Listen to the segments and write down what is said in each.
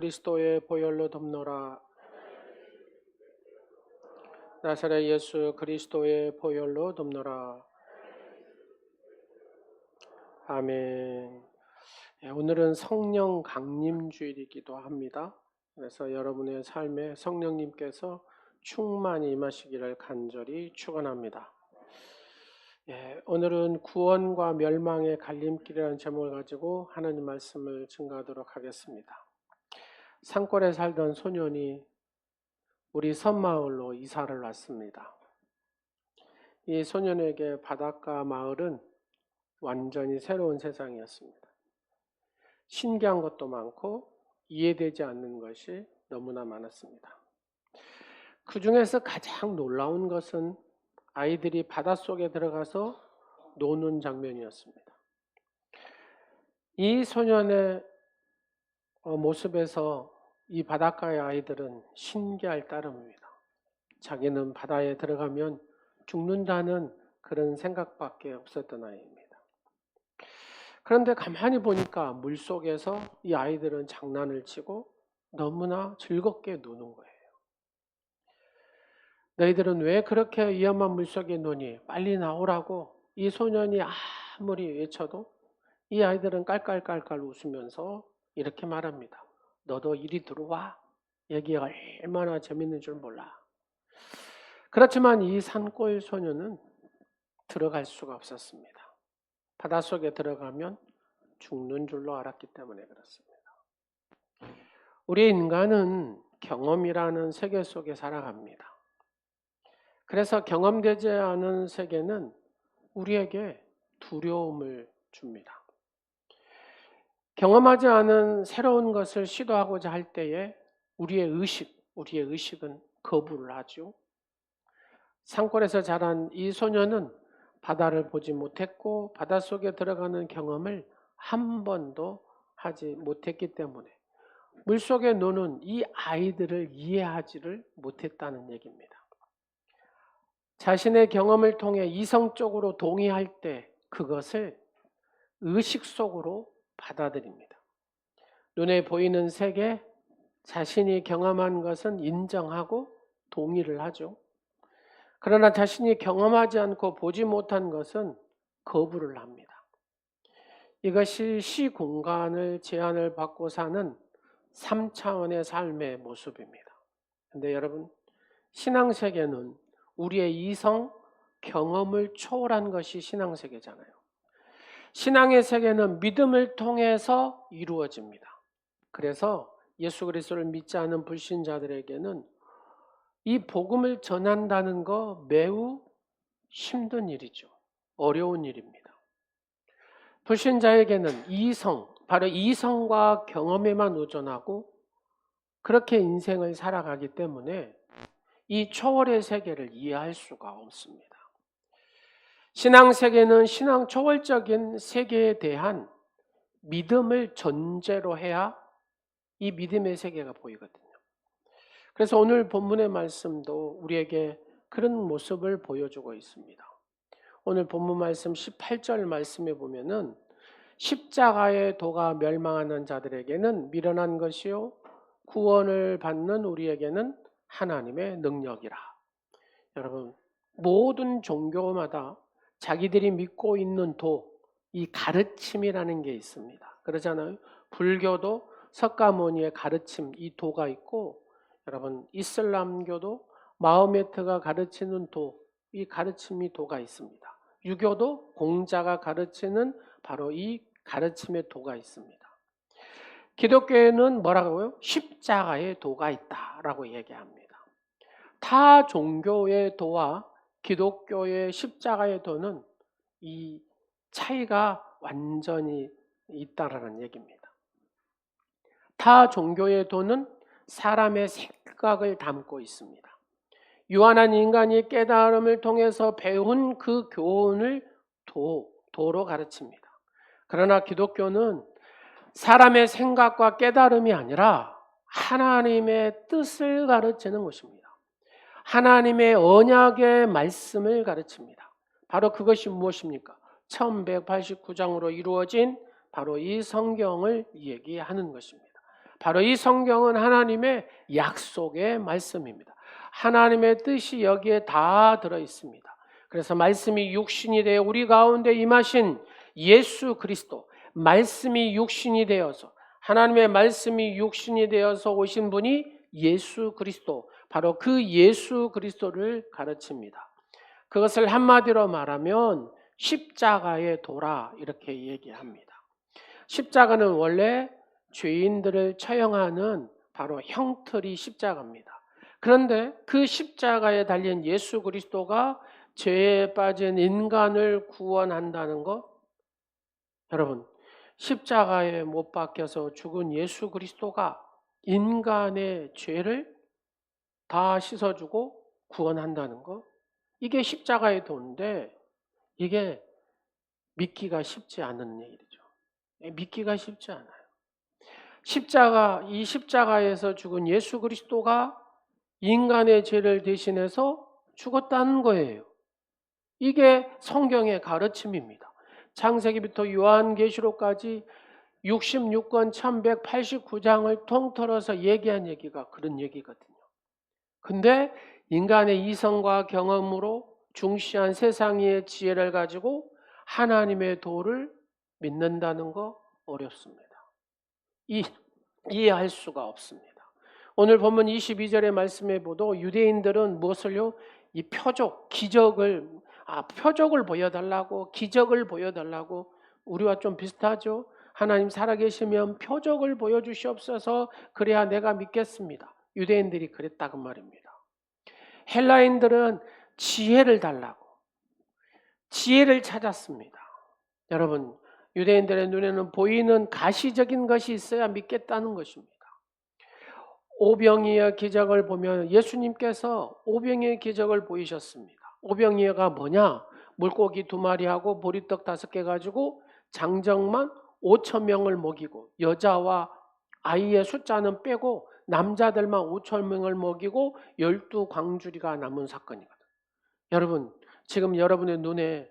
그리스도의 보혈로 덮노라. 나사렛 예수 그리스도의 보혈로 덮노라. 아멘. 오늘은 성령 강림주일이기도 합니다. 그래서 여러분의 삶에 성령님께서 충만히 임하시기를 간절히 축원합니다. 오늘은 구원과 멸망의 갈림길이라는 제목을 가지고 하나님 말씀을 증거하도록 하겠습니다. 산골에 살던 소년이 우리 섬마을로 이사를 왔습니다. 이 소년에게 바닷가 마을은 완전히 새로운 세상이었습니다. 신기한 것도 많고 이해되지 않는 것이 너무나 많았습니다. 그 중에서 가장 놀라운 것은 아이들이 바닷속에 들어가서 노는 장면이었습니다. 이 소년의 모습에서 이 바닷가의 아이들은 신기할 따름입니다. 자기는 바다에 들어가면 죽는다는 그런 생각밖에 없었던 아이입니다. 그런데 가만히 보니까 물속에서 이 아이들은 장난을 치고 너무나 즐겁게 노는 거예요. 너희들은 왜 그렇게 위험한 물속에 노니? 빨리 나오라고 이 소년이 아무리 외쳐도 이 아이들은 깔깔깔깔 웃으면서 이렇게 말합니다. 너도 이리 들어와. 여기가 얼마나 재밌는 줄 몰라. 그렇지만 이 산골 소년은 들어갈 수가 없었습니다. 바닷속에 들어가면 죽는 줄로 알았기 때문에 그렇습니다. 우리 인간은 경험이라는 세계 속에 살아갑니다. 그래서 경험되지 않은 세계는 우리에게 두려움을 줍니다. 경험하지 않은 새로운 것을 시도하고자 할 때에 우리의 의식은 거부를 하죠. 산골에서 자란 이 소년은 바다를 보지 못했고 바닷속에 들어가는 경험을 한 번도 하지 못했기 때문에 물속에 노는 이 아이들을 이해하지를 못했다는 얘기입니다. 자신의 경험을 통해 이성적으로 동의할 때 그것을 의식 속으로 받아들입니다. 눈에 보이는 세계, 자신이 경험한 것은 인정하고 동의를 하죠. 그러나 자신이 경험하지 않고 보지 못한 것은 거부를 합니다. 이것이 시공간을 제한을 받고 사는 3차원의 삶의 모습입니다. 그런데 여러분, 신앙세계는 우리의 이성, 경험을 초월한 것이 신앙세계잖아요. 신앙의 세계는 믿음을 통해서 이루어집니다. 그래서 예수 그리스도를 믿지 않은 불신자들에게는 이 복음을 전한다는 거 매우 힘든 일이죠. 어려운 일입니다. 불신자에게는 바로 이성과 경험에만 의존하고 그렇게 인생을 살아가기 때문에 이 초월의 세계를 이해할 수가 없습니다. 신앙 세계는 신앙 초월적인 세계에 대한 믿음을 전제로 해야 이 믿음의 세계가 보이거든요. 그래서 오늘 본문의 말씀도 우리에게 그런 모습을 보여주고 있습니다. 오늘 본문 말씀 18절 말씀에 보면은 십자가의 도가 멸망하는 자들에게는 미련한 것이요 구원을 받는 우리에게는 하나님의 능력이라. 여러분, 모든 종교마다 자기들이 믿고 있는 도, 이 가르침이라는 게 있습니다. 그러잖아요. 불교도 석가모니의 가르침, 이 도가 있고, 여러분 이슬람교도 마호메트가 가르치는 도, 이 가르침이 도가 있습니다. 유교도 공자가 가르치는 바로 이 가르침의 도가 있습니다. 기독교에는 뭐라고요? 십자가의 도가 있다라고 얘기합니다. 타 종교의 도와 기독교의 십자가의 도는 이 차이가 완전히 있다라는 얘기입니다. 타 종교의 도는 사람의 생각을 담고 있습니다. 유한한 인간이 깨달음을 통해서 배운 그 교훈을 도로 가르칩니다. 그러나 기독교는 사람의 생각과 깨달음이 아니라 하나님의 뜻을 가르치는 것입니다. 하나님의 언약의 말씀을 가르칩니다. 바로 그것이 무엇입니까? 1189장으로 이루어진 바로 이 성경을 얘기하는 것입니다. 바로 이 성경은 하나님의 약속의 말씀입니다. 하나님의 뜻이 여기에 다 들어 있습니다. 그래서 말씀이 육신이 되어 우리 가운데 임하신 예수 그리스도, 말씀이 육신이 되어서, 하나님의 말씀이 육신이 되어서 오신 분이 예수 그리스도, 바로 그 예수 그리스도를 가르칩니다. 그것을 한마디로 말하면 십자가의 도라 이렇게 얘기합니다. 십자가는 원래 죄인들을 처형하는 바로 형틀이 십자가입니다. 그런데 그 십자가에 달린 예수 그리스도가 죄에 빠진 인간을 구원한다는 것, 여러분, 십자가에 못 박혀서 죽은 예수 그리스도가 인간의 죄를 다 씻어주고 구원한다는 것, 이게 십자가의 도인데 이게 믿기가 쉽지 않은 얘기죠. 믿기가 쉽지 않아요. 이 십자가에서 죽은 예수 그리스도가 인간의 죄를 대신해서 죽었다는 거예요. 이게 성경의 가르침입니다. 창세기부터 요한계시록까지 66권 1189장을 통틀어서 얘기한 얘기가 그런 얘기거든요. 근데 인간의 이성과 경험으로 중시한 세상의 지혜를 가지고 하나님의 도를 믿는다는 거 어렵습니다. 이해할 수가 없습니다. 오늘 본문 22절의 말씀에 보도 유대인들은 무엇을요? 이 표적을 보여달라고, 기적을 보여달라고. 우리와 좀 비슷하죠? 하나님 살아계시면 표적을 보여주시옵소서, 그래야 내가 믿겠습니다. 유대인들이 그랬다고 말입니다. 헬라인들은 지혜를 달라고, 지혜를 찾았습니다. 여러분, 유대인들의 눈에는 보이는 가시적인 것이 있어야 믿겠다는 것입니다. 오병이어 기적을 보면 예수님께서 오병이어 기적을 보이셨습니다. 오병이어가 뭐냐? 물고기 2마리하고 보리떡 5개 가지고 장정만 5,000명을 먹이고, 여자와 아이의 숫자는 빼고 남자들만 5,000명을 먹이고 12광주리가 남은 사건이거든요. 여러분, 지금 여러분의 눈에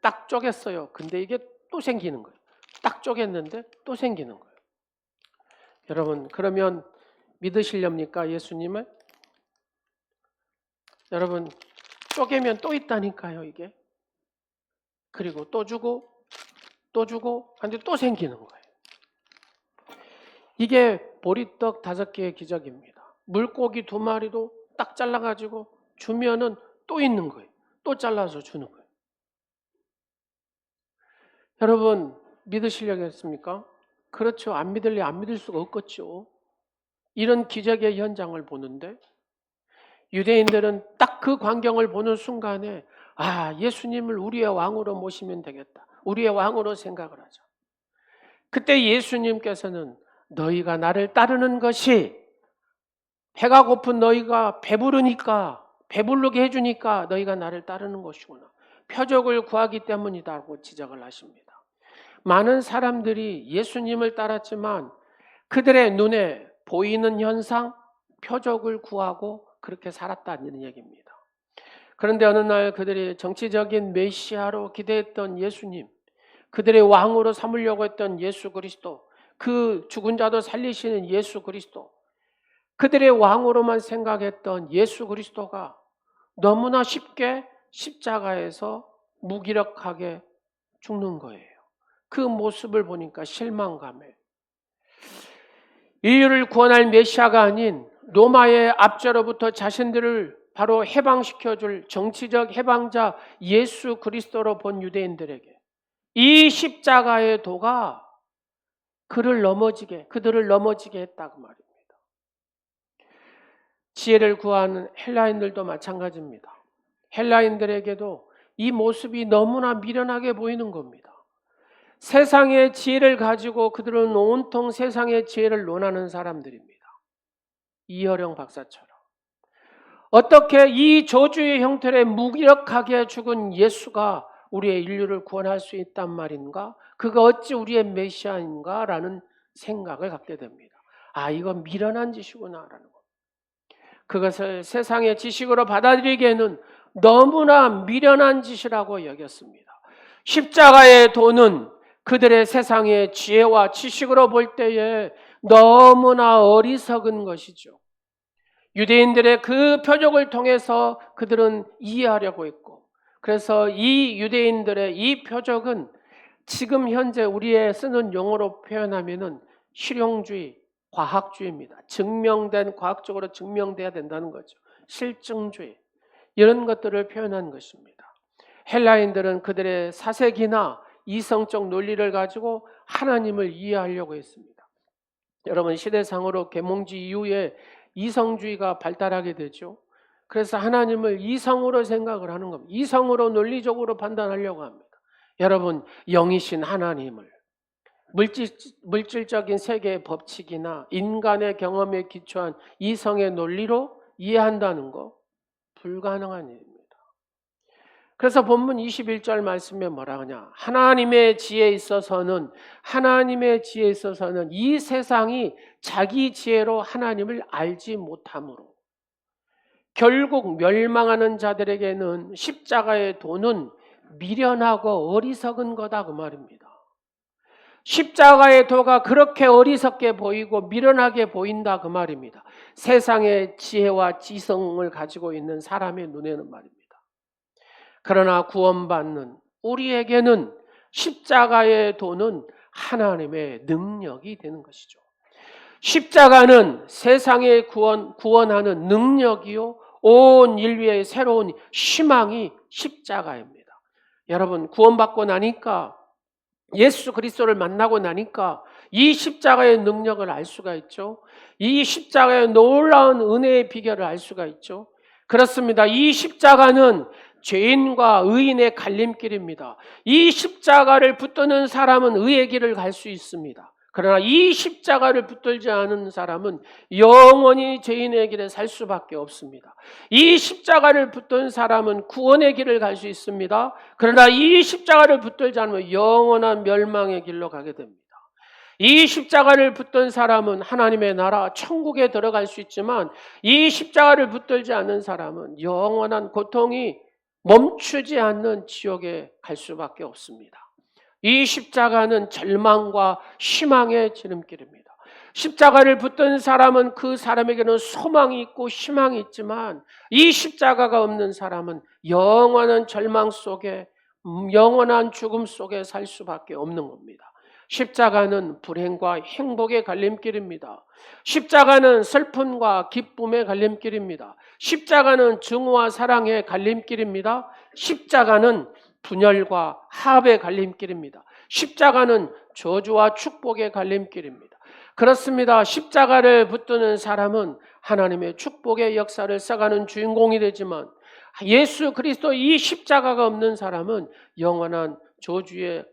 딱 쪼갰어요. 근데 이게 또 생기는 거예요. 딱 쪼갰는데 또 생기는 거예요. 여러분, 그러면 믿으시렵니까, 예수님을? 여러분, 쪼개면 또 있다니까요, 이게. 그리고 또 주고 근데 또 생기는 거예요. 이게 보리떡 5개의 기적입니다. 물고기 2마리도 딱 잘라가지고 주면은 또 있는 거예요. 또 잘라서 주는 거예요. 여러분, 믿으시려겠습니까? 그렇죠. 안 믿을 수가 없겠죠. 이런 기적의 현장을 보는데 유대인들은 딱 그 광경을 보는 순간에 예수님을 우리의 왕으로 모시면 되겠다. 우리의 왕으로 생각을 하죠. 그때 예수님께서는 너희가 나를 따르는 것이 배가 고픈 너희가 배부르게 해주니까 너희가 나를 따르는 것이구나. 표적을 구하기 때문이다고 지적을 하십니다. 많은 사람들이 예수님을 따랐지만 그들의 눈에 보이는 현상, 표적을 구하고 그렇게 살았다는 얘기입니다. 그런데 어느 날 그들이 정치적인 메시아로 기대했던 예수님, 그들의 왕으로 삼으려고 했던 예수 그리스도, 그 죽은 자도 살리시는 예수 그리스도, 그들의 왕으로만 생각했던 예수 그리스도가 너무나 쉽게 십자가에서 무기력하게 죽는 거예요. 그 모습을 보니까 실망감에, 인류를 구원할 메시아가 아닌 로마의 압제로부터 자신들을 바로 해방시켜줄 정치적 해방자 예수 그리스도로 본 유대인들에게 이 십자가의 도가 그들을 넘어지게 했다고 말입니다. 지혜를 구하는 헬라인들도 마찬가지입니다. 헬라인들에게도 이 모습이 너무나 미련하게 보이는 겁니다. 세상의 지혜를 가지고 그들은 온통 세상의 지혜를 논하는 사람들입니다. 이어령 박사처럼. 어떻게 이 저주의 형태에 무기력하게 죽은 예수가 우리의 인류를 구원할 수 있단 말인가? 그가 어찌 우리의 메시아인가? 라는 생각을 갖게 됩니다. 이건 미련한 짓이구나 라는 것. 그것을 세상의 지식으로 받아들이기에는 너무나 미련한 짓이라고 여겼습니다. 십자가의 도는 그들의 세상의 지혜와 지식으로 볼 때에 너무나 어리석은 것이죠. 유대인들의 그 표적을 통해서 그들은 이해하려고 했고, 그래서 이 유대인들의 이 표적은 지금 현재 우리의 쓰는 용어로 표현하면은 실용주의, 과학주의입니다. 증명된, 과학적으로 증명돼야 된다는 거죠. 실증주의, 이런 것들을 표현한 것입니다. 헬라인들은 그들의 사색이나 이성적 논리를 가지고 하나님을 이해하려고 했습니다. 여러분, 시대상으로 계몽지 이후에 이성주의가 발달하게 되죠. 그래서 하나님을 이성으로 생각을 하는 겁니다. 이성으로 논리적으로 판단하려고 합니다. 여러분, 영이신 하나님을 물질적인 세계의 법칙이나 인간의 경험에 기초한 이성의 논리로 이해한다는 거 불가능한 일입니다. 그래서 본문 21절 말씀에 뭐라 하냐? 하나님의 지혜에 있어서는 이 세상이 자기 지혜로 하나님을 알지 못하므로 결국 멸망하는 자들에게는 십자가의 도는 미련하고 어리석은 거다, 그 말입니다. 십자가의 도가 그렇게 어리석게 보이고 미련하게 보인다, 그 말입니다. 세상의 지혜와 지성을 가지고 있는 사람의 눈에는 말입니다. 그러나 구원받는 우리에게는 십자가의 도는 하나님의 능력이 되는 것이죠. 십자가는 세상의 구원하는 능력이요, 온 인류의 새로운 희망이 십자가입니다. 여러분, 구원받고 나니까, 예수 그리스도를 만나고 나니까 이 십자가의 능력을 알 수가 있죠. 이 십자가의 놀라운 은혜의 비결을 알 수가 있죠. 그렇습니다. 이 십자가는 죄인과 의인의 갈림길입니다. 이 십자가를 붙드는 사람은 의의 길을 갈 수 있습니다. 그러나 이 십자가를 붙들지 않은 사람은 영원히 죄인의 길에 살 수밖에 없습니다. 이 십자가를 붙든 사람은 구원의 길을 갈 수 있습니다. 그러나 이 십자가를 붙들지 않으면 영원한 멸망의 길로 가게 됩니다. 이 십자가를 붙든 사람은 하나님의 나라 천국에 들어갈 수 있지만, 이 십자가를 붙들지 않는 사람은 영원한 고통이 멈추지 않는 지옥에 갈 수밖에 없습니다. 이 십자가는 절망과 희망의 지름길입니다. 십자가를 붙든 사람은 그 사람에게는 소망이 있고 희망이 있지만, 이 십자가가 없는 사람은 영원한 절망 속에, 영원한 죽음 속에 살 수밖에 없는 겁니다. 십자가는 불행과 행복의 갈림길입니다. 십자가는 슬픔과 기쁨의 갈림길입니다. 십자가는 증오와 사랑의 갈림길입니다. 십자가는 분열과 화합의 갈림길입니다. 십자가는 저주와 축복의 갈림길입니다. 그렇습니다. 십자가를 붙드는 사람은 하나님의 축복의 역사를 써가는 주인공이 되지만, 예수 그리스도 이 십자가가 없는 사람은 영원한 저주에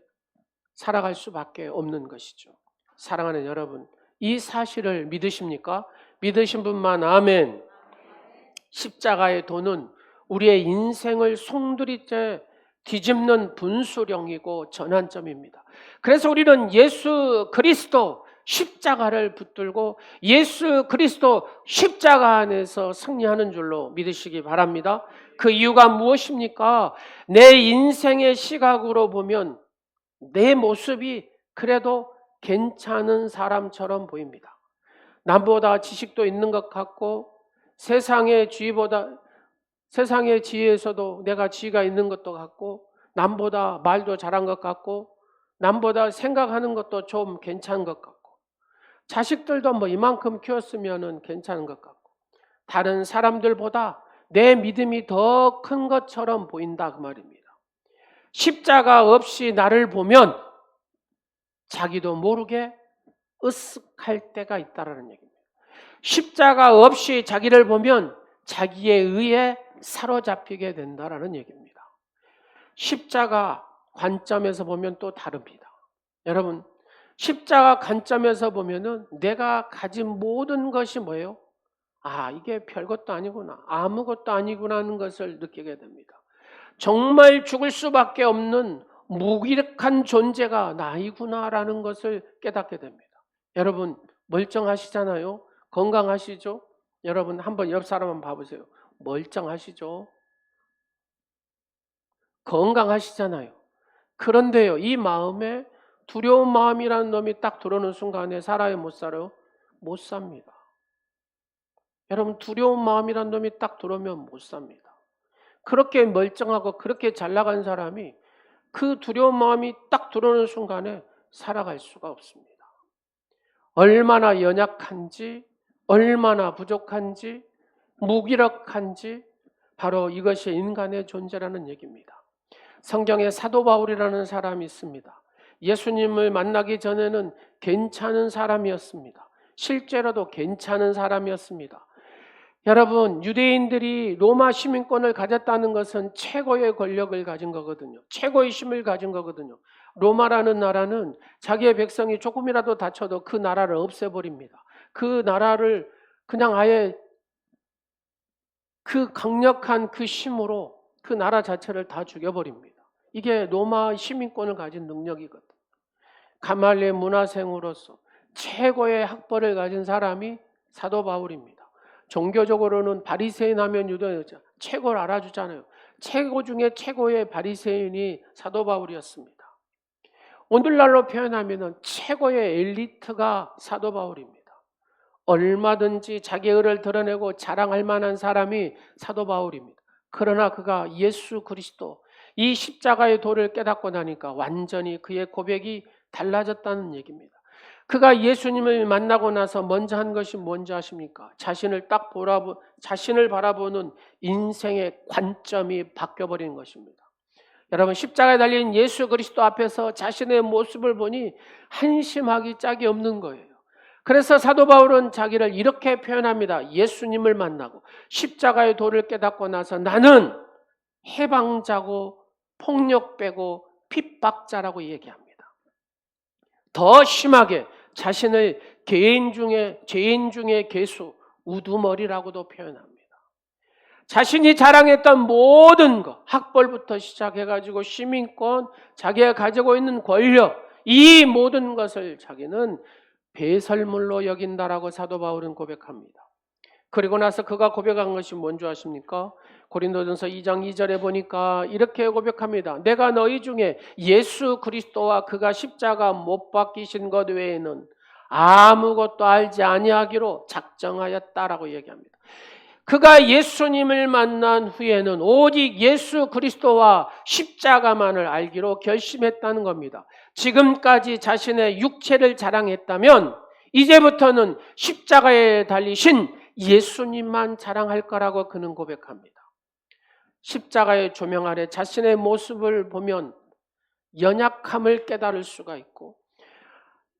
살아갈 수밖에 없는 것이죠. 사랑하는 여러분, 이 사실을 믿으십니까? 믿으신 분만 아멘. 십자가의 도는 우리의 인생을 송두리째 뒤집는 분수령이고 전환점입니다. 그래서 우리는 예수 그리스도 십자가를 붙들고 예수 그리스도 십자가 안에서 승리하는 줄로 믿으시기 바랍니다. 그 이유가 무엇입니까? 내 인생의 시각으로 보면 내 모습이 그래도 괜찮은 사람처럼 보입니다. 남보다 지식도 있는 것 같고, 세상의 지혜에서도 내가 지혜가 있는 것도 같고, 남보다 말도 잘한 것 같고, 남보다 생각하는 것도 좀 괜찮은 것 같고, 자식들도 뭐 이만큼 키웠으면 괜찮은 것 같고, 다른 사람들보다 내 믿음이 더 큰 것처럼 보인다, 그 말입니다. 십자가 없이 나를 보면 자기도 모르게 으쓱할 때가 있다는 얘기입니다. 십자가 없이 자기를 보면 자기에 의해 사로잡히게 된다는 얘기입니다. 십자가 관점에서 보면 또 다릅니다. 여러분, 십자가 관점에서 보면은 내가 가진 모든 것이 뭐예요? 아, 이게 별것도 아니구나, 아무것도 아니구나 하는 것을 느끼게 됩니다. 정말 죽을 수밖에 없는 무기력한 존재가 나이구나라는 것을 깨닫게 됩니다. 여러분, 멀쩡하시잖아요. 건강하시죠? 여러분, 한번 옆 사람 한번 봐보세요. 멀쩡하시죠? 건강하시잖아요. 그런데요, 이 마음에 두려운 마음이라는 놈이 딱 들어오는 순간에 살아요, 못 살아요? 못 삽니다. 여러분, 두려운 마음이라는 놈이 딱 들어오면 못 삽니다. 그렇게 멀쩡하고 그렇게 잘 나간 사람이 그 두려운 마음이 딱 들어오는 순간에 살아갈 수가 없습니다. 얼마나 연약한지, 얼마나 부족한지, 무기력한지 바로 이것이 인간의 존재라는 얘기입니다. 성경에 사도 바울이라는 사람이 있습니다. 예수님을 만나기 전에는 괜찮은 사람이었습니다. 실제로도 괜찮은 사람이었습니다. 여러분, 유대인들이 로마 시민권을 가졌다는 것은 최고의 권력을 가진 거거든요. 최고의 힘을 가진 거거든요. 로마라는 나라는 자기의 백성이 조금이라도 다쳐도 그 나라를 없애버립니다. 그 나라를 그냥 아예 그 강력한 그 힘으로 그 나라 자체를 다 죽여버립니다. 이게 로마 시민권을 가진 능력이거든요. 가말리엘 문화생으로서 최고의 학벌을 가진 사람이 사도 바울입니다. 종교적으로는 바리새인 하면 유대인이죠. 최고를 알아주잖아요. 최고 중에 최고의 바리새인이 사도 바울이었습니다. 오늘날로 표현하면 최고의 엘리트가 사도 바울입니다. 얼마든지 자기 의를 드러내고 자랑할 만한 사람이 사도 바울입니다. 그러나 그가 예수 그리스도, 이 십자가의 도를 깨닫고 나니까 완전히 그의 고백이 달라졌다는 얘기입니다. 그가 예수님을 만나고 나서 먼저 한 것이 뭔지 아십니까? 자신을 바라보는 인생의 관점이 바뀌어버리는 것입니다. 여러분, 십자가에 달린 예수 그리스도 앞에서 자신의 모습을 보니 한심하기 짝이 없는 거예요. 그래서 사도 바울은 자기를 이렇게 표현합니다. 예수님을 만나고 십자가의 도를 깨닫고 나서 나는 해방자고 폭력배고 핍박자라고 얘기합니다. 더 심하게 자신을 죄인 중에 괴수, 우두머리라고도 표현합니다. 자신이 자랑했던 모든 것, 학벌부터 시작해가지고 시민권, 자기가 가지고 있는 권력, 이 모든 것을 자기는 배설물로 여긴다라고 사도 바울은 고백합니다. 그리고 나서 그가 고백한 것이 뭔지 아십니까? 고린도전서 2장 2절에 보니까 이렇게 고백합니다. 내가 너희 중에 예수 그리스도와 그가 십자가 못 박히신 것 외에는 아무것도 알지 아니하기로 작정하였다라고 얘기합니다. 그가 예수님을 만난 후에는 오직 예수 그리스도와 십자가만을 알기로 결심했다는 겁니다. 지금까지 자신의 육체를 자랑했다면 이제부터는 십자가에 달리신 예수님만 자랑할 거라고 그는 고백합니다. 십자가의 조명 아래 자신의 모습을 보면 연약함을 깨달을 수가 있고,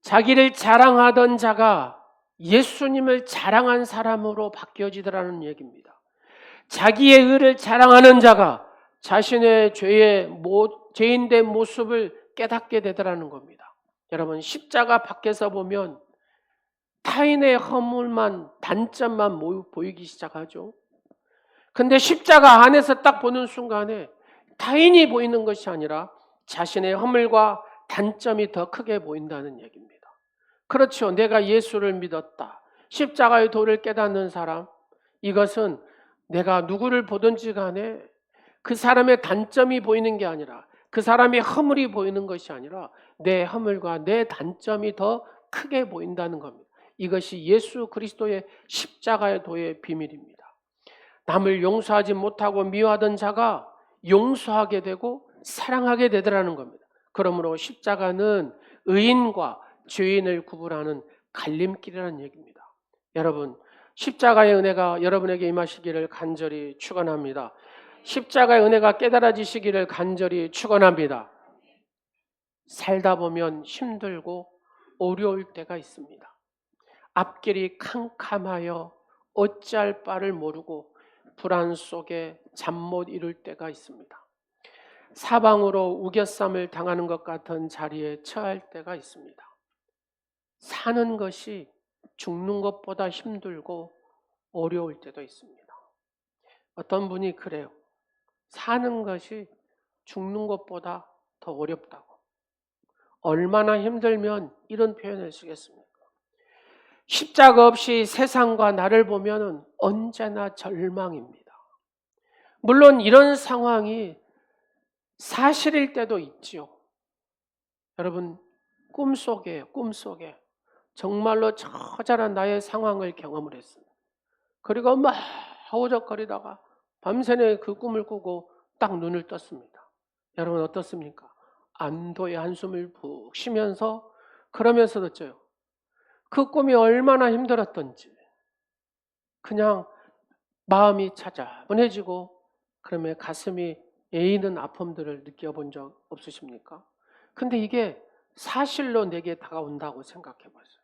자기를 자랑하던 자가 예수님을 자랑한 사람으로 바뀌어지더라는 얘기입니다. 자기의 의를 자랑하는 자가 자신의 죄인된 모습을 깨닫게 되더라는 겁니다. 여러분, 십자가 밖에서 보면 타인의 허물만, 단점만 보이기 시작하죠. 근데 십자가 안에서 딱 보는 순간에 타인이 보이는 것이 아니라 자신의 허물과 단점이 더 크게 보인다는 얘기입니다. 그렇죠. 내가 예수를 믿었다. 십자가의 도를 깨닫는 사람, 이것은 내가 누구를 보든지 간에 그 사람의 단점이 보이는 게 아니라, 그 사람의 허물이 보이는 것이 아니라 내 허물과 내 단점이 더 크게 보인다는 겁니다. 이것이 예수 그리스도의 십자가의 도의 비밀입니다. 남을 용서하지 못하고 미워하던 자가 용서하게 되고 사랑하게 되더라는 겁니다. 그러므로 십자가는 의인과 죄인을 구분하는 갈림길이라는 얘기입니다. 여러분, 십자가의 은혜가 여러분에게 임하시기를 간절히 축원합니다. 십자가의 은혜가 깨달아지시기를 간절히 축원합니다. 살다 보면 힘들고 어려울 때가 있습니다. 앞길이 캄캄하여 어찌할 바를 모르고 불안 속에 잠 못 이룰 때가 있습니다. 사방으로 우겨쌈을 당하는 것 같은 자리에 처할 때가 있습니다. 사는 것이 죽는 것보다 힘들고 어려울 때도 있습니다. 어떤 분이 그래요. 사는 것이 죽는 것보다 더 어렵다고. 얼마나 힘들면 이런 표현을 쓰겠습니까? 십자가 없이 세상과 나를 보면 언제나 절망입니다. 물론 이런 상황이 사실일 때도 있죠. 여러분, 꿈속에 정말로 처절한 나의 상황을 경험을 했습니다. 그리고 막 허우적거리다가 밤새내 그 꿈을 꾸고 딱 눈을 떴습니다. 여러분 어떻습니까? 안도의 한숨을 푹 쉬면서 그러면서 듣죠. 그 꿈이 얼마나 힘들었던지 그냥 마음이 차분해지고 그러면 가슴이 애이는 아픔들을 느껴본 적 없으십니까? 근데 이게 사실로 내게 다가온다고 생각해 보세요.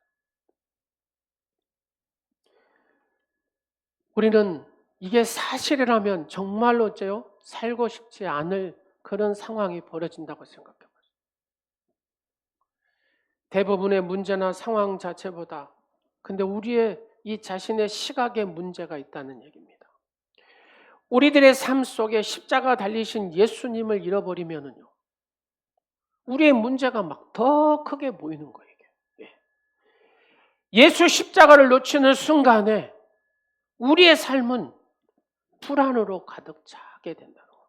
우리는 이게 사실이라면 정말로 어째요? 살고 싶지 않을 그런 상황이 벌어진다고 생각해 보세요. 대부분의 문제나 상황 자체보다 근데 우리의 이 자신의 시각에 문제가 있다는 얘기입니다. 우리들의 삶 속에 십자가 달리신 예수님을 잃어버리면은요, 우리의 문제가 막 더 크게 보이는 거예요. 예수 십자가를 놓치는 순간에 우리의 삶은 불안으로 가득 차게 된다는 거예요.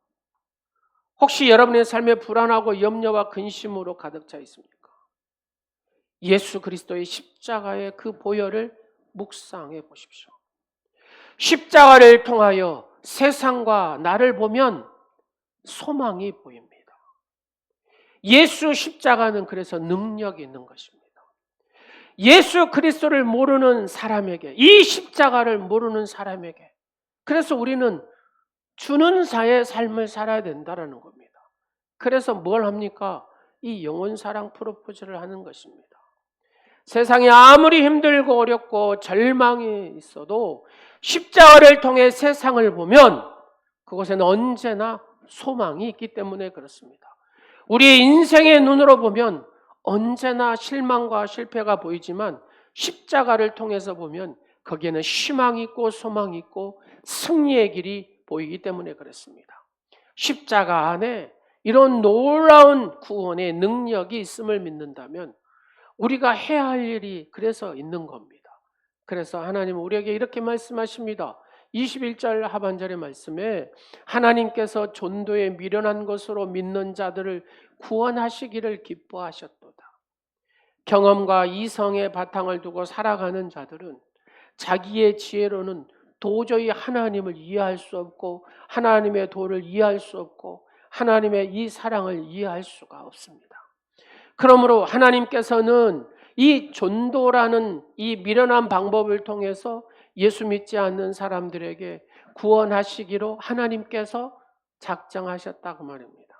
혹시 여러분의 삶에 불안하고 염려와 근심으로 가득 차 있습니까? 예수 그리스도의 십자가의 그 보혈을 묵상해 보십시오. 십자가를 통하여 세상과 나를 보면 소망이 보입니다. 예수 십자가는 그래서 능력이 있는 것입니다. 예수 그리스도를 모르는 사람에게, 이 십자가를 모르는 사람에게, 그래서 우리는 주는 자의 삶을 살아야 된다는 겁니다. 그래서 뭘 합니까? 이 영혼사랑 프로포즈를 하는 것입니다. 세상이 아무리 힘들고 어렵고 절망이 있어도 십자가를 통해 세상을 보면 그곳에는 언제나 소망이 있기 때문에 그렇습니다. 우리의 인생의 눈으로 보면 언제나 실망과 실패가 보이지만 십자가를 통해서 보면 거기에는 희망이 있고 소망이 있고 승리의 길이 보이기 때문에 그렇습니다. 십자가 안에 이런 놀라운 구원의 능력이 있음을 믿는다면 우리가 해야 할 일이 그래서 있는 겁니다. 그래서 하나님은 우리에게 이렇게 말씀하십니다. 21절 하반절의 말씀에 하나님께서 존도에 미련한 것으로 믿는 자들을 구원하시기를 기뻐하셨도다. 경험과 이성의 바탕을 두고 살아가는 자들은 자기의 지혜로는 도저히 하나님을 이해할 수 없고 하나님의 도를 이해할 수 없고 하나님의 이 사랑을 이해할 수가 없습니다. 그러므로 하나님께서는 이 존도라는 이 미련한 방법을 통해서 예수 믿지 않는 사람들에게 구원하시기로 하나님께서 작정하셨다고 말입니다.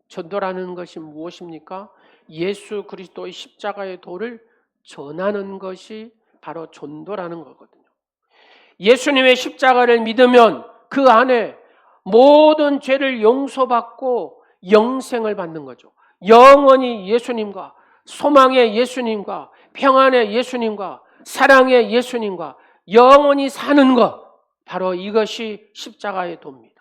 전도라는 것이 무엇입니까? 예수 그리스도의 십자가의 도를 전하는 것이 바로 전도라는 거거든요. 예수님의 십자가를 믿으면 그 안에 모든 죄를 용서받고 영생을 받는 거죠. 영원히 예수님과 소망의 예수님과 평안의 예수님과 사랑의 예수님과 영원히 사는 것, 바로 이것이 십자가의 도입니다.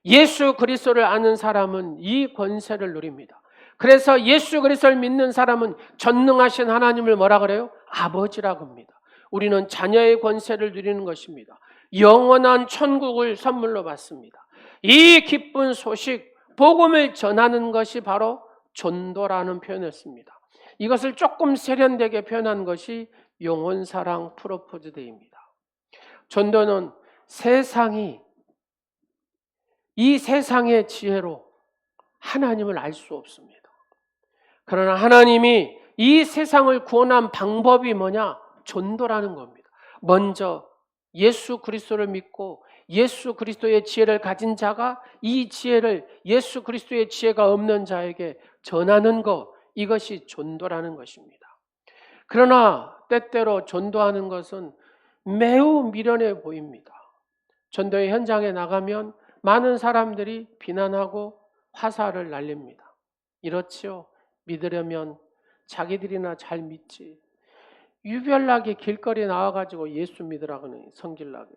예수 그리스도를 아는 사람은 이 권세를 누립니다. 그래서 예수 그리스도를 믿는 사람은 전능하신 하나님을 뭐라 그래요? 아버지라고 합니다. 우리는 자녀의 권세를 누리는 것입니다. 영원한 천국을 선물로 받습니다. 이 기쁜 소식, 복음을 전하는 것이 바로 전도라는 표현이었습니다. 이것을 조금 세련되게 표현한 것이 영혼사랑 프로포즈데이입니다. 전도는 이 세상의 지혜로 하나님을 알 수 없습니다. 그러나 하나님이 이 세상을 구원한 방법이 뭐냐? 전도라는 겁니다. 먼저 예수 그리스도를 믿고 예수 그리스도의 지혜를 가진 자가 이 지혜를 예수 그리스도의 지혜가 없는 자에게 전하는 것, 이것이 전도라는 것입니다. 그러나 때때로 전도하는 것은 매우 미련해 보입니다. 전도의 현장에 나가면 많은 사람들이 비난하고 화살을 날립니다. 이렇지요. 믿으려면 자기들이나 잘 믿지. 유별나게 길거리에 나와가지고 예수 믿으라고는 성질나게.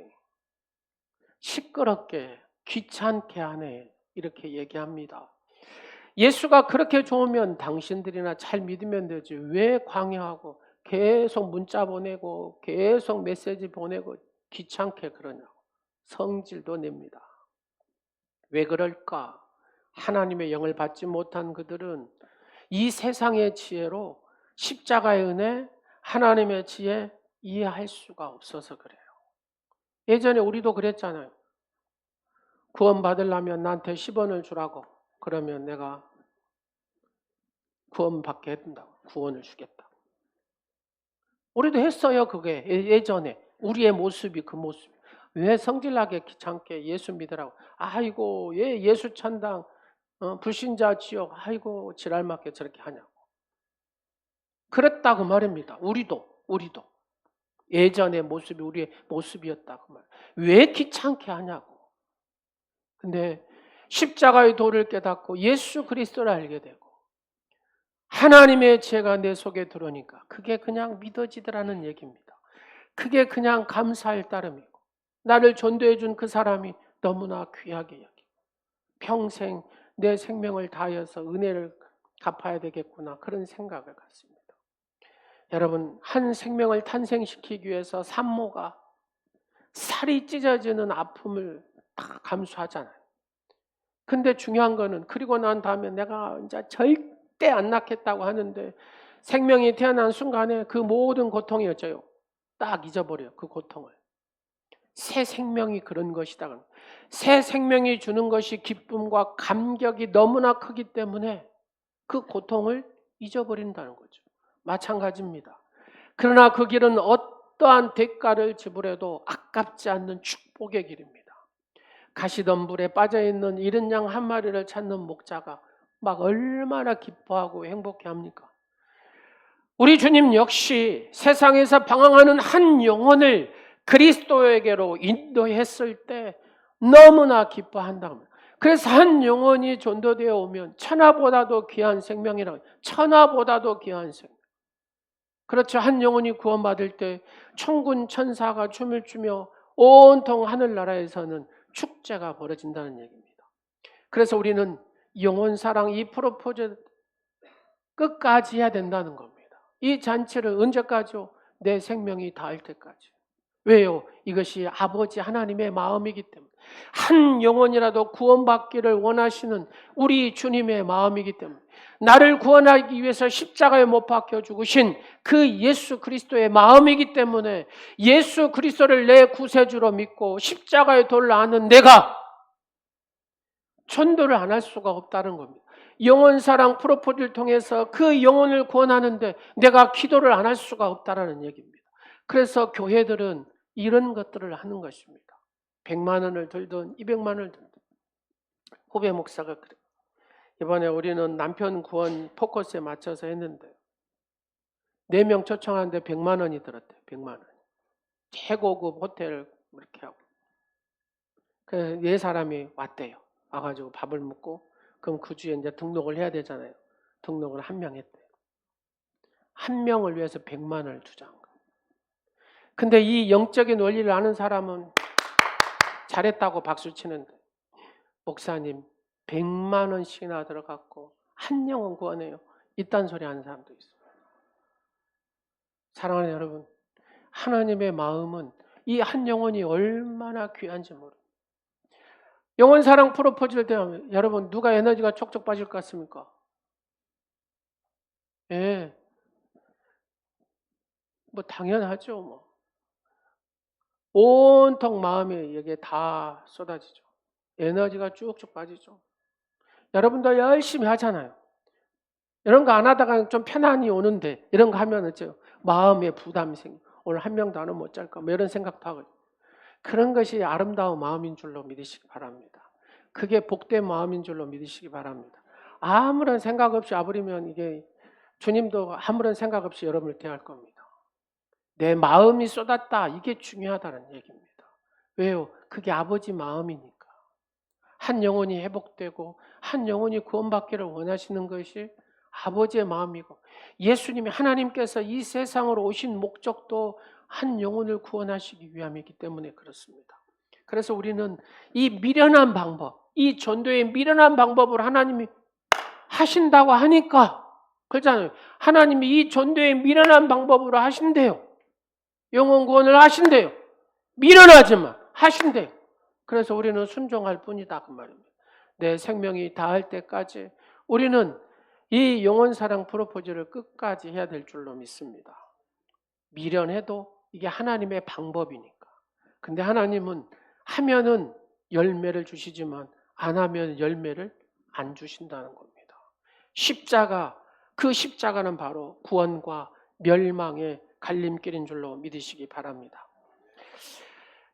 시끄럽게 귀찮게 하네. 이렇게 얘기합니다. 예수가 그렇게 좋으면 당신들이나 잘 믿으면 되지. 왜 강요하고 계속 문자 보내고 계속 메시지 보내고 귀찮게 그러냐고. 성질도 냅니다. 왜 그럴까? 하나님의 영을 받지 못한 그들은 이 세상의 지혜로 십자가의 은혜, 하나님의 지혜 이해할 수가 없어서 그래요. 예전에 우리도 그랬잖아요. 구원 받으려면 나한테 10원을 주라고. 그러면 내가 구원 받게 해준다고. 구원을 주겠다. 우리도 했어요. 그게 예전에. 우리의 모습이 그 모습. 왜 성질나게 귀찮게 예수 믿으라고. 아이고 예수 천당 불신자 지옥. 아이고 지랄맞게 저렇게 하냐고. 그랬다고 말입니다. 우리도 예전의 모습이 우리의 모습이었다고 말. 왜 귀찮게 하냐고. 근데 십자가의 도를 깨닫고 예수 그리스도를 알게 되고 하나님의 지혜가 내 속에 들어오니까 그게 그냥 믿어지더라는 얘기입니다. 그게 그냥 감사할 따름이고 나를 전도해 준 그 사람이 너무나 귀하게 여기고 평생 내 생명을 다하여서 은혜를 갚아야 되겠구나 그런 생각을 갖습니다. 여러분, 한 생명을 탄생시키기 위해서 산모가 살이 찢어지는 아픔을 다 감수하잖아요. 근데 중요한 거는 그리고 난 다음에 내가 이제 절대 안 낳겠다고 하는데 생명이 태어난 순간에 그 모든 고통이 어쩌요? 딱 잊어버려요. 그 고통을. 새 생명이 그런 것이다. 새 생명이 주는 것이 기쁨과 감격이 너무나 크기 때문에 그 고통을 잊어버린다는 거죠. 마찬가지입니다. 그러나 그 길은 어떠한 대가를 지불해도 아깝지 않는 축복의 길입니다. 가시덤불에 빠져있는 이른 양 한 마리를 찾는 목자가 막 얼마나 기뻐하고 행복해합니까? 우리 주님 역시 세상에서 방황하는 한 영혼을 그리스도에게로 인도했을 때 너무나 기뻐한다고 합니다. 그래서 한 영혼이 전도되어 오면 천하보다도 귀한 생명이라고 해요. 천하보다도 귀한 생명. 그렇죠. 한 영혼이 구원받을 때 천군 천사가 춤을 추며 온통 하늘나라에서는 축제가 벌어진다는 얘기입니다. 그래서 우리는 영혼 사랑 이 프로포즈 끝까지 해야 된다는 겁니다. 이 잔치를 언제까지요? 내 생명이 닿을 때까지. 왜요? 이것이 아버지 하나님의 마음이기 때문에 한 영혼이라도 구원받기를 원하시는 우리 주님의 마음이기 때문에 나를 구원하기 위해서 십자가에 못 박혀 죽으신 그 예수 그리스도의 마음이기 때문에 예수 그리스도를 내 구세주로 믿고 십자가에 돌려 앉는 내가 전도를 안 할 수가 없다는 겁니다. 영혼사랑 프로포즈를 통해서 그 영혼을 구원하는데 내가 기도를 안 할 수가 없다는 얘기입니다. 그래서 교회들은 이런 것들을 하는 것입니다. 100만 원을 들든 200만 원을 들든 후배 목사가 그래요. 이번에 우리는 남편 구원 포커스에 맞춰서 했는데 4명 초청하는데 100만 원이 들었대요. 100만 원. 최고급 호텔을 이렇게 하고. 그 4사람이 왔대요. 와가지고 밥을 먹고 그럼 그 주에 이제 등록을 해야 되잖아요. 등록을 1명 했대요. 1명을 위해서 100만 원을 투자한 거예요. 근데 이 영적인 원리를 아는 사람은 잘했다고 박수 치는데 목사님 100만 원씩이나 들어갔고 한 영혼 구원해요. 이딴 소리 하는 사람도 있어요. 사랑하는 여러분, 하나님의 마음은 이 한 영혼이 얼마나 귀한지 모릅니다. 영혼사랑 프로포즈를 대하면 여러분 누가 에너지가 촉촉 빠질 것 같습니까? 예, 뭐 당연하죠. 뭐 온통 마음이 여기에 다 쏟아지죠. 에너지가 쭉쭉 빠지죠. 여러분도 열심히 하잖아요. 이런 거 안 하다가 좀 편안히 오는데 이런 거 하면 어째요? 마음에 부담이 생겨. 오늘 한 명도 안 오면 어쩔까? 뭐 이런 생각도 하거든요. 그런 것이 아름다운 마음인 줄로 믿으시기 바랍니다. 그게 복된 마음인 줄로 믿으시기 바랍니다. 아무런 생각 없이 와버리면 이게 주님도 아무런 생각 없이 여러분을 대할 겁니다. 내 마음이 쏟았다. 이게 중요하다는 얘기입니다. 왜요? 그게 아버지 마음이니까. 한 영혼이 회복되고 한 영혼이 구원받기를 원하시는 것이 아버지의 마음이고 예수님이 하나님께서 이 세상으로 오신 목적도 한 영혼을 구원하시기 위함이기 때문에 그렇습니다. 그래서 우리는 이 미련한 방법, 이 전도의 미련한 방법을 하나님이 하신다고 하니까 그렇잖아요. 하나님이 이 전도의 미련한 방법으로 하신대요. 영혼 구원을 하신대요. 미련하지만 하신대요. 그래서 우리는 순종할 뿐이다 그 말입니다. 내 생명이 다할 때까지 우리는 이 영원사랑 프로포즈를 끝까지 해야 될 줄로 믿습니다. 미련해도 이게 하나님의 방법이니까. 근데 하나님은 하면은 열매를 주시지만 안 하면 열매를 안 주신다는 겁니다. 십자가, 그 십자가는 바로 구원과 멸망의 갈림길인 줄로 믿으시기 바랍니다.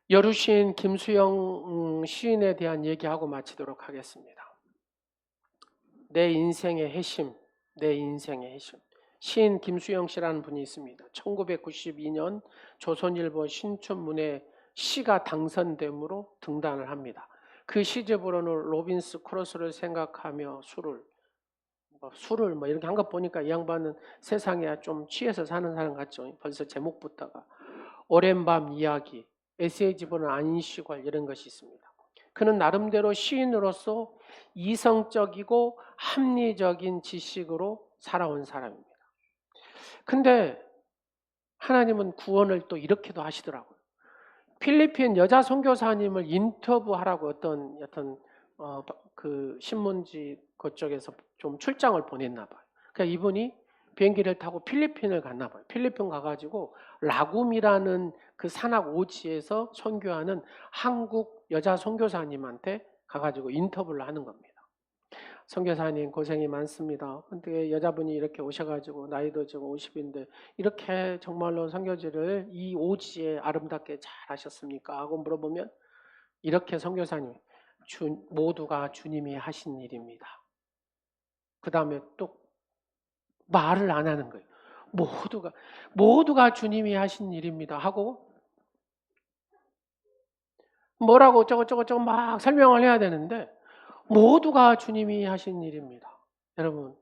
여루시인 김수영 시인에 대한 얘기하고 마치도록 하겠습니다. 내 인생의 해심, 내 인생의 해심. 시인 김수영 씨라는 분이 있습니다. 1992년 조선일보 신춘문예 시가 당선됨으로 등단을 합니다. 그 시집으로는 로빈스 크루소를 생각하며 술을 이렇게 한 것 보니까 이 양반은 세상에 좀 취해서 사는 사람 같죠. 벌써 제목부터가 오랜 밤 이야기, 에세이집은 안식월 이런 것이 있습니다. 그는 나름대로 시인으로서 이성적이고 합리적인 지식으로 살아온 사람입니다. 근데 하나님은 구원을 또 이렇게도 하시더라고요. 필리핀 여자 선교사님을 인터뷰하라고 어떤 그 신문지 그쪽에서 좀 출장을 보냈나 봐요. 그러니까 이분이 비행기를 타고 필리핀을 갔나 봐요. 필리핀 가가지고 라굼이라는 그 산악 오지에서 선교하는 한국 여자 선교사님한테 가가지고 인터뷰를 하는 겁니다. 선교사님 고생이 많습니다. 근데 여자분이 이렇게 오셔가지고 나이도 지금 50인데 이렇게 정말로 선교지를 이 오지에 아름답게 잘 하셨습니까? 하고 물어보면 이렇게 선교사님 모두가 주님이 하신 일입니다. 그 다음에 또 말을 안 하는 거예요. 모두가 주님이 하신 일입니다 하고 뭐라고 어쩌고 막 설명을 해야 되는데 모두가 주님이 하신 일입니다. 여러분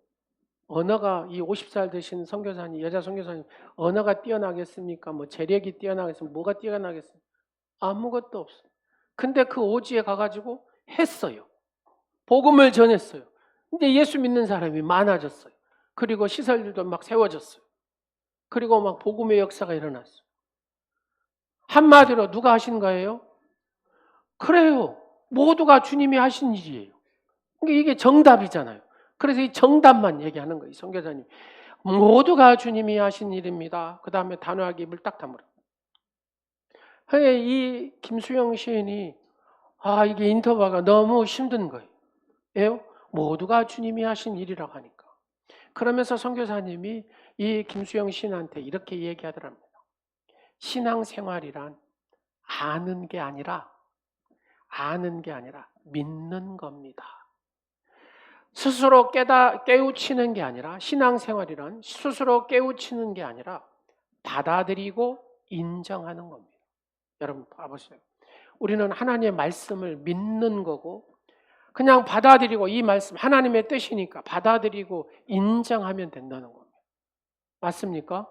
언어가 이 50살 되신 선교사님, 여자 선교사님 언어가 뛰어나겠습니까? 뭐 재력이 뛰어나겠습니까? 뭐가 뛰어나겠습니까? 아무것도 없어요. 근데 그 오지에 가가지고 했어요. 복음을 전했어요. 근데 예수 믿는 사람이 많아졌어요. 그리고 시설들도 막 세워졌어요. 그리고 막 복음의 역사가 일어났어요. 한마디로 누가 하신 거예요? 그래요. 모두가 주님이 하신 일이에요. 그러니까 이게 정답이잖아요. 그래서 이 정답만 얘기하는 거예요. 선교사님. 모두가 주님이 하신 일입니다. 그 다음에 단호하게 입을 딱 다물어. 이 김수영 시인이 이게 인터뷰가 너무 힘든 거예요. 왜요? 모두가 주님이 하신 일이라고 하니까. 그러면서 선교사님이 이 김수영 시인한테 이렇게 얘기하더랍니다. 신앙생활이란 아는 게 아니라 믿는 겁니다. 스스로 깨우치는 게 아니라 신앙생활이란 스스로 깨우치는 게 아니라 받아들이고 인정하는 겁니다. 여러분 봐보세요. 우리는 하나님의 말씀을 믿는 거고 그냥 받아들이고 이 말씀 하나님의 뜻이니까 받아들이고 인정하면 된다는 겁니다. 맞습니까?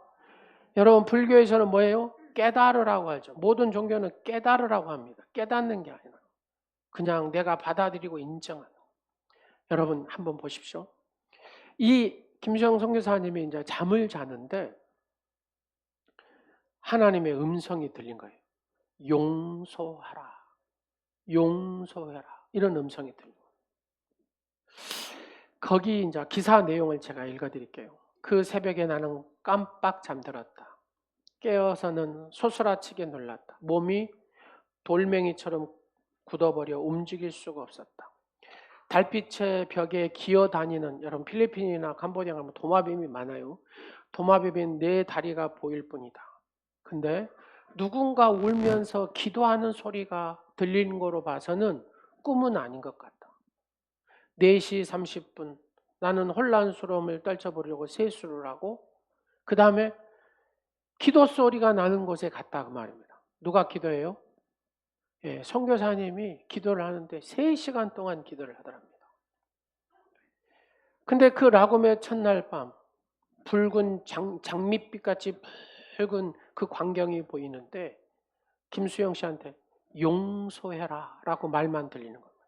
여러분 불교에서는 뭐예요? 깨달으라고 하죠. 모든 종교는 깨달으라고 합니다. 깨닫는 게 아니라 그냥 내가 받아들이고 인정하는 거예요. 여러분 한번 보십시오. 이 김수영 선교사님이 이제 잠을 자는데 하나님의 음성이 들린 거예요. 용서하라. 이런 음성이 들린 거예요. 거기 이제 기사 내용을 제가 읽어드릴게요. 그 새벽에 나는 깜빡 잠들었다. 깨어서는 소스라치게 놀랐다. 몸이 돌멩이처럼 굳어버려 움직일 수가 없었다. 달빛의 벽에 기어다니는 여러분 필리핀이나 캄보디아 가면 도마뱀이 많아요. 도마뱀인 내 다리가 보일 뿐이다. 근데 누군가 울면서 기도하는 소리가 들리는 거로 봐서는 꿈은 아닌 것 같다. 4시 30분 나는 혼란스러움을 떨쳐보려고 세수를 하고 그 다음에 기도 소리가 나는 곳에 갔다 그 말입니다. 누가 기도해요? 선교사님이 기도를 하는데 3시간 동안 기도를 하더랍니다. 근데 그 라굼의 첫날 밤 붉은 장밋빛같이 붉은 그 광경이 보이는데 김수영 씨한테 용서해라 라고 말만 들리는 겁니다.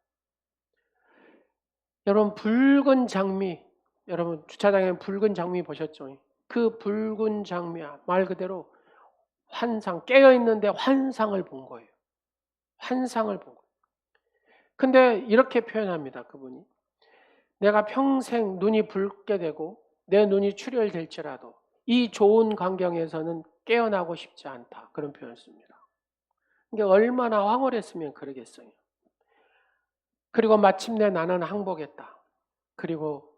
여러분 붉은 장미, 여러분 주차장에 붉은 장미 보셨죠? 그 붉은 장미 말 그대로 환상, 깨어있는데 환상을 본 거예요. 환상을 본 거예요. 근데 이렇게 표현합니다. 그분이 내가 평생 눈이 붉게 되고 내 눈이 출혈될지라도 이 좋은 광경에서는 깨어나고 싶지 않다. 그런 표현을 씁니다. 이게 얼마나 황홀했으면 그러겠어요. 그리고 마침내 나는 항복했다. 그리고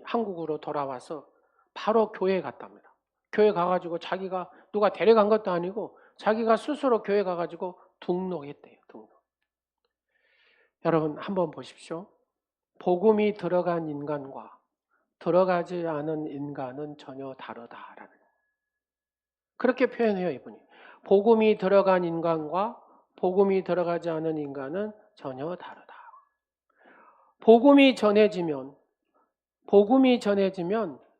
한국으로 돌아와서 바로 교회에 갔답니다. 교회 가가지고 자기가 누가 데려간 것도 아니고 자기가 스스로 교회 가가지고 등록했대요. 등록. 여러분 한번 보십시오. 복음이 들어간 인간과 들어가지 않은 인간은 전혀 다르다라는 그렇게 표현해요. 이분이. 복음이 들어간 인간과 복음이 들어가지 않은 인간은 전혀 다르다. 복음이 전해지면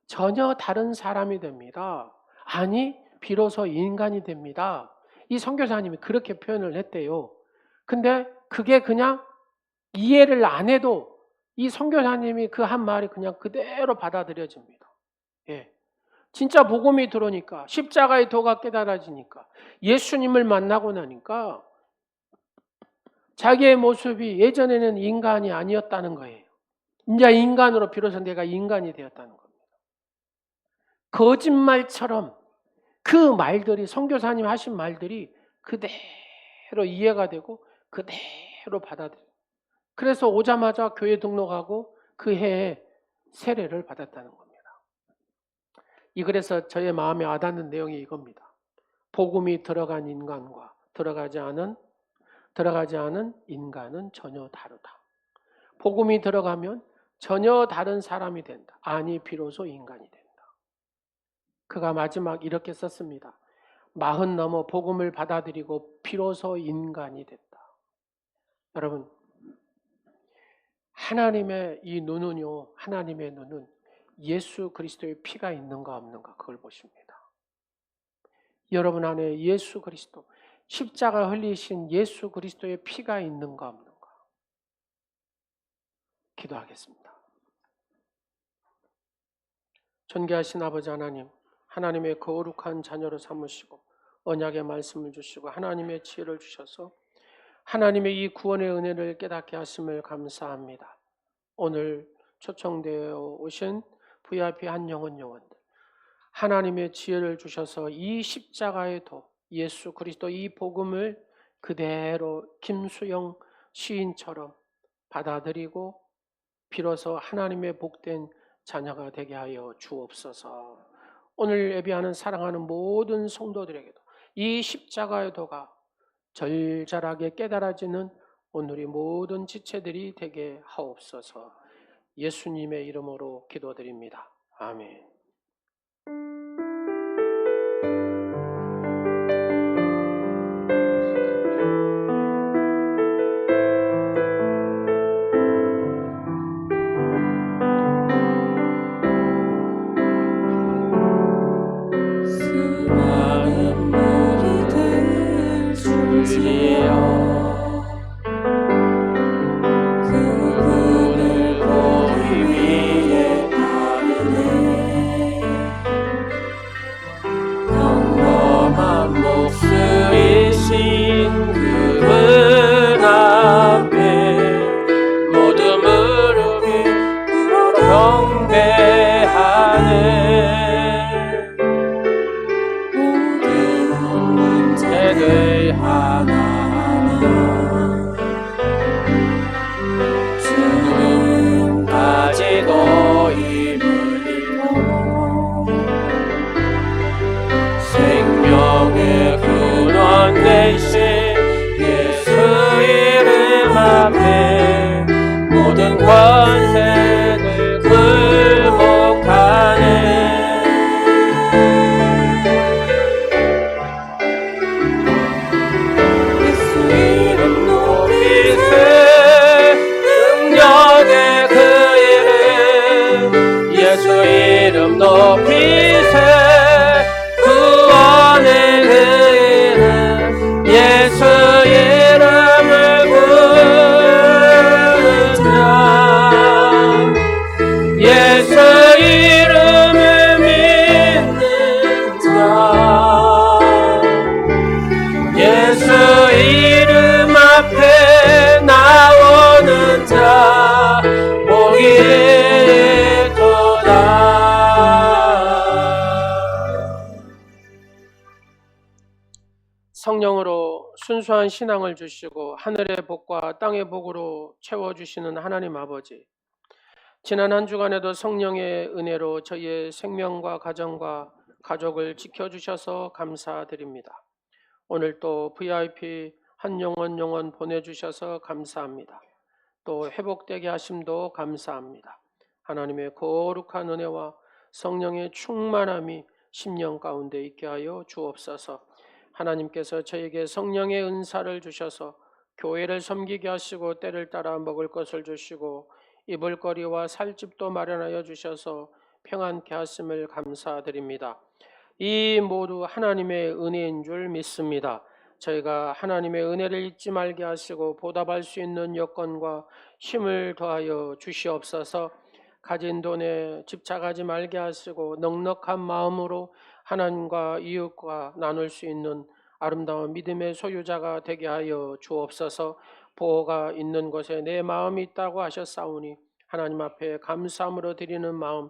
전혀 다른 사람이 됩니다. 아니 비로소 인간이 됩니다. 이 선교사님이 그렇게 표현을 했대요. 근데 그게 그냥 이해를 안 해도 이 선교사님이 그 한 말이 그냥 그대로 받아들여집니다. 예. 진짜 복음이 들어오니까 십자가의 도가 깨달아지니까 예수님을 만나고 나니까 자기의 모습이 예전에는 인간이 아니었다는 거예요. 이제 인간으로 비로소 내가 인간이 되었다는 겁니다. 거짓말처럼 그 말들이 선교사님 하신 말들이 그대로 이해가 되고 그대로 받아들여요. 그래서 오자마자 교회 등록하고 그 해에 세례를 받았다는 겁니다. 이 글에서 저의 마음에 와닿는 내용이 이겁니다. 복음이 들어간 인간과 들어가지 않은 인간은 전혀 다르다. 복음이 들어가면 전혀 다른 사람이 된다. 아니 비로소 인간이 된다. 그가 마지막 이렇게 썼습니다. 40 넘어 복음을 받아들이고 비로소 인간이 됐다. 여러분 하나님의 이 눈은요, 하나님의 눈은 예수 그리스도의 피가 있는가 없는가 그걸 보십니다. 여러분 안에 예수 그리스도, 십자가 흘리신 예수 그리스도의 피가 있는가 없는가 기도하겠습니다. 존귀하신 아버지 하나님, 하나님의 거룩한 자녀로 삼으시고 언약의 말씀을 주시고 하나님의 지혜를 주셔서 하나님의 이 구원의 은혜를 깨닫게 하심을 감사합니다. 오늘 초청되어 오신 VIP 한 영혼들 하나님의 지혜를 주셔서 이 십자가의 도 예수 그리스도 이 복음을 그대로 김수영 시인처럼 받아들이고 비로소 하나님의 복된 자녀가 되게 하여 주옵소서. 오늘 예배하는 사랑하는 모든 성도들에게도 이 십자가의 도가 절절하게 깨달아지는 오늘의 모든 지체들이 되게 하옵소서. 예수님의 이름으로 기도드립니다. 아멘. 수많은 무리들 줄지어 그분을 보기 위해 따르네. 평범한 목숨이신 그분 앞에 모두 무릎이 경배하네. 문제들 하나하나 주님까지도 이물리고 생명의 근원 되신 예수 이름 앞에 모든 권세를 굴복하네. 성령으로 순수한 신앙을 주시고 하늘의 복과 땅의 복으로 채워주시는 하나님 아버지, 지난 한 주간에도 성령의 은혜로 저희의 생명과 가정과 가족을 지켜주셔서 감사드립니다. 오늘 또 VIP 한 영혼 보내주셔서 감사합니다. 또 회복되게 하심도 감사합니다. 하나님의 거룩한 은혜와 성령의 충만함이 심령 가운데 있게 하여 주옵소서. 하나님께서 저에게 성령의 은사를 주셔서 교회를 섬기게 하시고 때를 따라 먹을 것을 주시고 입을 거리와 살 집도 마련하여 주셔서 평안케 하심을 감사드립니다. 이 모두 하나님의 은혜인 줄 믿습니다. 저희가 하나님의 은혜를 잊지 말게 하시고 보답할 수 있는 여건과 힘을 더하여 주시옵소서. 가진 돈에 집착하지 말게 하시고 넉넉한 마음으로 하나님과 이웃과 나눌 수 있는 아름다운 믿음의 소유자가 되게 하여 주옵소서. 보호가 있는 곳에 내 마음이 있다고 하셨사오니 하나님 앞에 감사함으로 드리는 마음,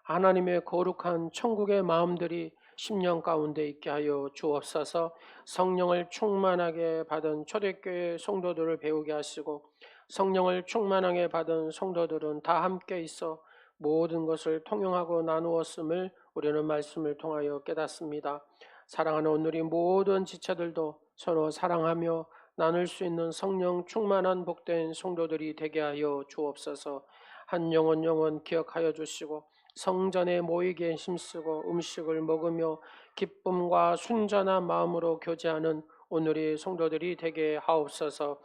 하나님의 거룩한 천국의 마음들이 심령 가운데 있게 하여 주옵소서. 성령을 충만하게 받은 초대교회 성도들을 배우게 하시고 성령을 충만하게 받은 성도들은 다 함께 있어 모든 것을 통용하고 나누었음을 우리는 말씀을 통하여 깨닫습니다. 사랑하는 오늘이 모든 지체들도 서로 사랑하며 나눌 수 있는 성령 충만한 복된 성도들이 되게 하여 주옵소서. 한 영혼 기억하여 주시고 성전에 모이게 힘쓰고 음식을 먹으며 기쁨과 순전한 마음으로 교제하는 오늘의 성도들이 되게 하옵소서.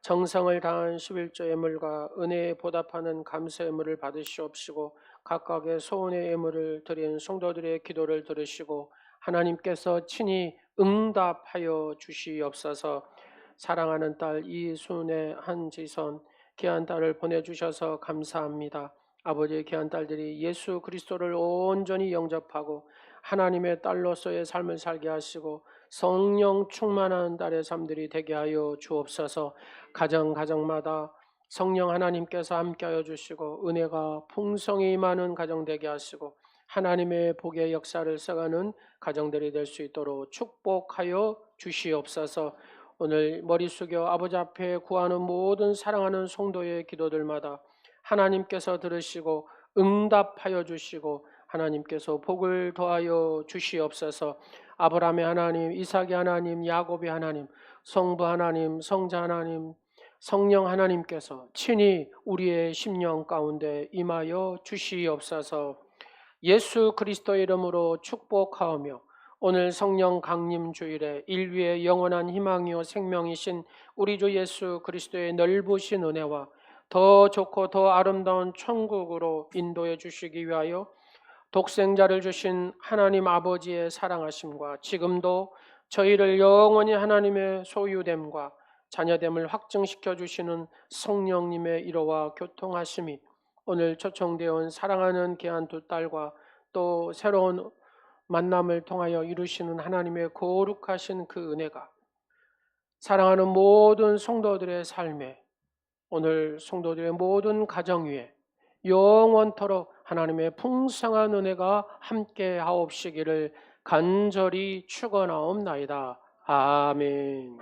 정성을 다한 11조 예물과 은혜에 보답하는 감사 예물을 받으시옵시고 각각의 소원의 예물을 드린 성도들의 기도를 들으시고 하나님께서 친히 응답하여 주시옵소서. 사랑하는 딸 이순의 한지선 귀한 딸을 보내주셔서 감사합니다. 아버지의 귀한 딸들이 예수 그리스도를 온전히 영접하고 하나님의 딸로서의 삶을 살게 하시고 성령 충만한 딸의 삶들이 되게 하여 주옵소서. 가정마다 성령 하나님께서 함께하여 주시고 은혜가 풍성히 임하는 가정 되게 하시고 하나님의 복의 역사를 써가는 가정들이 될 수 있도록 축복하여 주시옵소서. 오늘 머리 숙여 아버지 앞에 구하는 모든 사랑하는 성도의 기도들마다 하나님께서 들으시고 응답하여 주시고 하나님께서 복을 더하여 주시옵소서. 아브라함의 하나님, 이삭의 하나님, 야곱의 하나님, 성부 하나님, 성자 하나님, 성령 하나님께서 친히 우리의 심령 가운데 임하여 주시옵소서. 예수 그리스도의 이름으로 축복하오며 오늘 성령 강림 주일에 인류의 영원한 희망이요 생명이신 우리 주 예수 그리스도의 넓으신 은혜와 더 좋고 더 아름다운 천국으로 인도해 주시기 위하여 독생자를 주신 하나님 아버지의 사랑하심과 지금도 저희를 영원히 하나님의 소유됨과 자녀됨을 확증시켜 주시는 성령님의 이로와 교통하심이 오늘 초청되어 온 사랑하는 귀한 두 딸과 또 새로운 만남을 통하여 이루시는 하나님의 거룩하신 그 은혜가 사랑하는 모든 성도들의 삶에 오늘 성도들의 모든 가정 위에 영원토록 하나님의 풍성한 은혜가 함께 하옵시기를 간절히 축원하옵나이다. 아멘.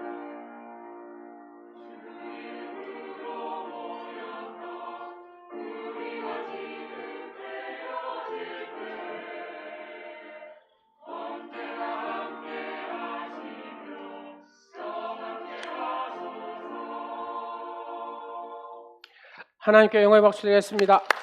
하나님께 영광의 박수 드리겠습니다.